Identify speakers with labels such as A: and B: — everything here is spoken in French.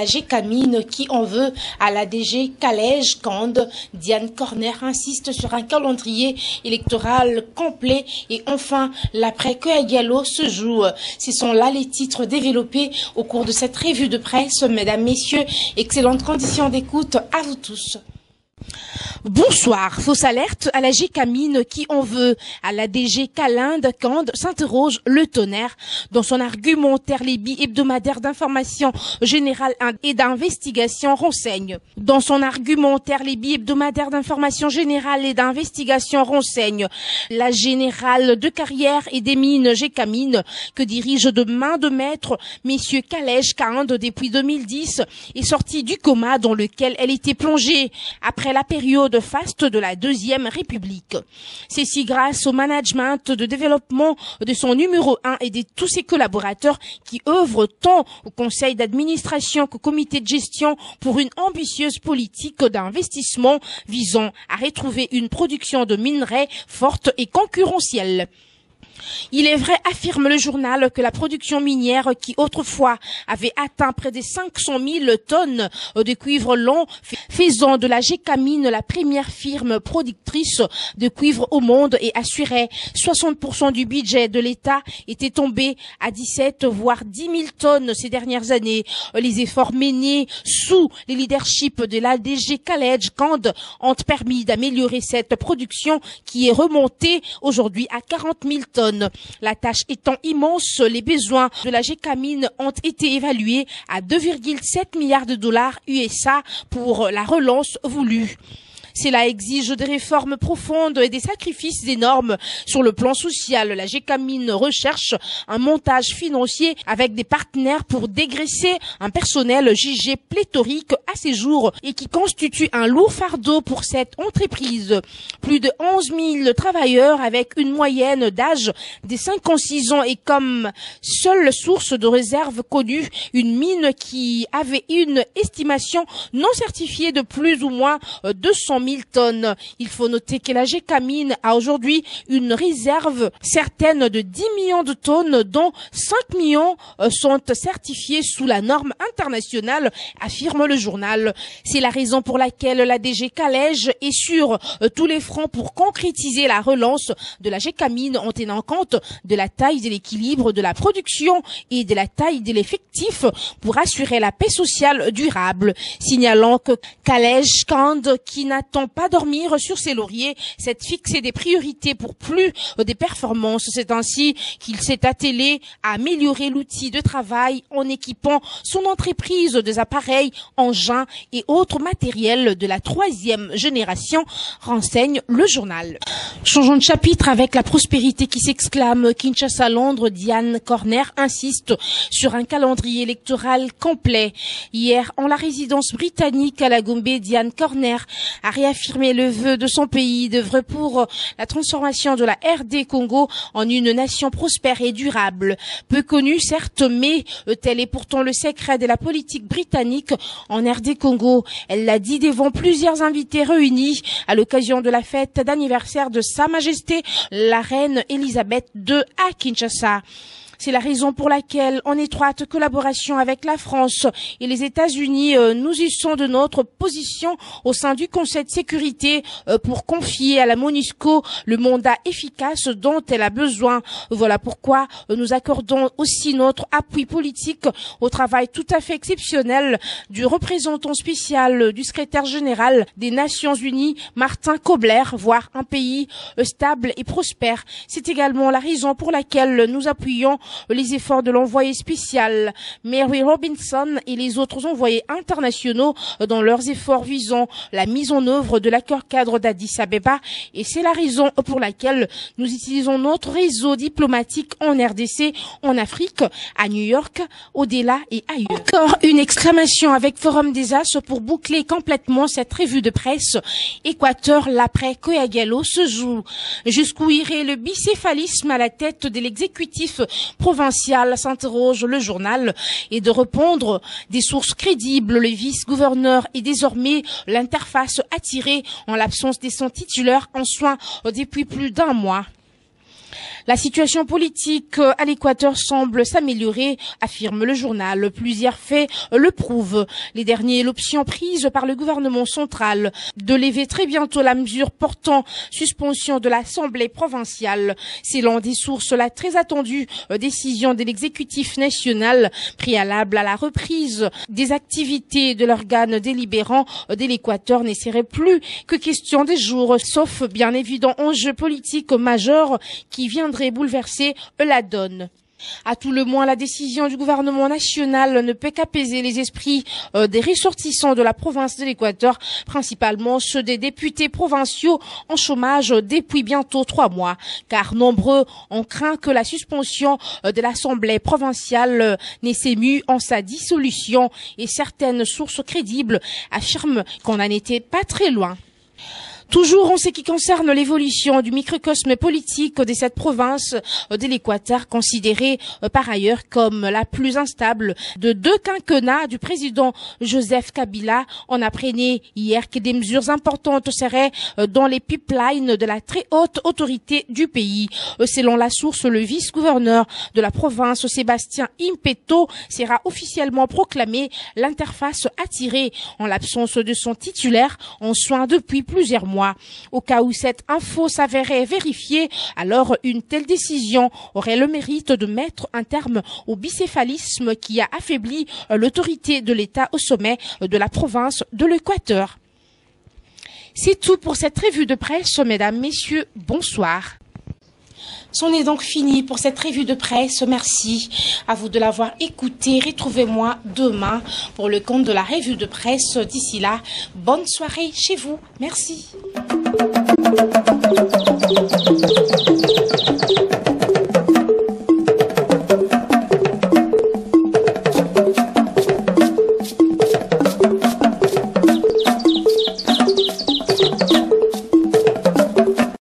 A: la GECAMINE qui en veut à la DG Calèche Kand. Diane Corner insiste sur un calendrier électoral complet et enfin l'après-Koya Diallo se joue. Ce sont là les titres développés au cours de cette revue de presse. Mesdames, Messieurs, excellentes conditions d'écoute à vous tous. Bonsoir. Fausse alerte à la GECAMINE qui en veut à la DG Kalinde Kand, s'interroge le tonnerre. Dans son argumentaire, les bi-hebdomadaires d'information générale et d'investigation renseignent. Dans son argumentaire, les bi-hebdomadaires d'information générale et d'investigation renseignent. La générale de carrière et des mines GECAMINE que dirige de main de maître messieurs Calèche Kand depuis 2010 est sortie du coma dans lequel elle était plongée après la période faste de la Deuxième République. C'est si grâce au management de développement de son numéro 1 et de tous ses collaborateurs qui œuvrent tant au conseil d'administration qu'au comité de gestion pour une ambitieuse politique d'investissement visant à retrouver une production de minerais forte et concurrentielle. Il est vrai, affirme le journal, que la production minière qui autrefois avait atteint près de 500 000 tonnes de cuivre long, faisant de la GECAMINE la première firme productrice de cuivre au monde et assurait 60% du budget de l'État, était tombée à 17 voire 10 000 tonnes ces dernières années. Les efforts menés sous le leadership de la DG Calèche Kand ont permis d'améliorer cette production qui est remontée aujourd'hui à 40 000 tonnes. La tâche étant immense, les besoins de la GECAMINE ont été évalués à 2,7 milliards de dollars USA pour la relance voulue. Cela exige des réformes profondes et des sacrifices énormes sur le plan social. La GECAMINE recherche un montage financier avec des partenaires pour dégraisser un personnel jugé pléthorique à ces jours et qui constitue un lourd fardeau pour cette entreprise. Plus de 11 000 travailleurs avec une moyenne d'âge de 56 ans et comme seule source de réserve connue, une mine qui avait une estimation non certifiée de plus ou moins 200 000 tonnes. Il faut noter que la GECAMINE a aujourd'hui une réserve certaine de 10 millions de tonnes, dont 5 millions sont certifiés sous la norme internationale, affirme le journal. C'est la raison pour laquelle la DG Calèche est sur tous les fronts pour concrétiser la relance de la GECAMINE en tenant compte de la taille de l'équilibre de la production et de la taille de l'effectif pour assurer la paix sociale durable. Signalant que Calèche Kand, qui n'attend pas dormir sur ses lauriers, s'est fixé des priorités pour plus des performances. C'est ainsi qu'il s'est attelé à améliorer l'outil de travail en équipant son entreprise des appareils, engins et autres matériels de la 3e génération, renseigne le journal. Changeons de chapitre avec la prospérité qui s'exclame. Kinshasa-Londres, Diane Corner insiste sur un calendrier électoral complet. Hier, en la résidence britannique à la Gombe, Diane Corner a réaffirmé le vœu de son pays d'œuvrer pour la transformation de la RD Congo en une nation prospère et durable. Peu connue, certes, mais tel est pourtant le secret de la politique britannique en RD Congo. Elle l'a dit devant plusieurs invités réunis à l'occasion de la fête d'anniversaire de Sa Majesté, la reine Elisabeth II à Kinshasa. C'est la raison pour laquelle, en étroite collaboration avec la France et les États-Unis, nous usons de notre position au sein du Conseil de sécurité pour confier à la MONUSCO le mandat efficace dont elle a besoin. Voilà pourquoi nous accordons aussi notre appui politique au travail tout à fait exceptionnel du représentant spécial du secrétaire général des Nations Unies, Martin Kobler, voir un pays stable et prospère. C'est également la raison pour laquelle nous appuyons les efforts de l'envoyé spécial Mary Robinson et les autres envoyés internationaux dans leurs efforts visant la mise en œuvre de l'accord cadre d'Addis Abeba, et c'est la raison pour laquelle nous utilisons notre réseau diplomatique en RDC, en Afrique, à New York, au-delà et ailleurs. Encore une exclamation avec Forum des As pour boucler complètement cette revue de presse. Équateur, l'après-Koya Diallo se joue. Jusqu'où irait le bicéphalisme à la tête de l'exécutif provincial, s'interroge le journal, et de répondre des sources crédibles. Le vice-gouverneur est désormais l'interface attirée en l'absence de son titulaire en soins depuis plus d'un mois. La situation politique à l'Équateur semble s'améliorer, affirme le journal. Plusieurs faits le prouvent. Les derniers, l'option prise par le gouvernement central de lever très bientôt la mesure portant suspension de l'Assemblée provinciale. C'est l'un des sources la très attendue décision de l'exécutif national préalable à la reprise des activités de l'organe délibérant de l'Équateur ne serait plus que question des jours, sauf bien évident enjeu politique majeur qui viendrait bouleverser la donne. À tout le moins, la décision du gouvernement national ne peut qu'apaiser les esprits des ressortissants de la province de l'Équateur, principalement ceux des députés provinciaux en chômage depuis bientôt 3 mois, car nombreux ont craint que la suspension de l'Assemblée provinciale n'ait s'ému en sa dissolution, et certaines sources crédibles affirment qu'on n'en était pas très loin. Toujours en ce qui concerne l'évolution du microcosme politique de cette province de l'Équateur, considérée par ailleurs comme la plus instable de 2 quinquennats du président Joseph Kabila, on apprenait hier que des mesures importantes seraient dans les pipelines de la très haute autorité du pays. Selon la source, le vice-gouverneur de la province, Sébastien Impeto, sera officiellement proclamé l'interface attirée en l'absence de son titulaire en soins depuis plusieurs mois. Au cas où cette info s'avérait vérifiée, alors une telle décision aurait le mérite de mettre un terme au bicéphalisme qui a affaibli l'autorité de l'État au sommet de la province de l'Équateur. C'est tout pour cette revue de presse, mesdames, messieurs, bonsoir. C'en est donc fini pour cette revue de presse. Merci à vous de l'avoir écouté. Retrouvez-moi demain pour le compte de la revue de presse. D'ici là, bonne soirée chez vous. Merci.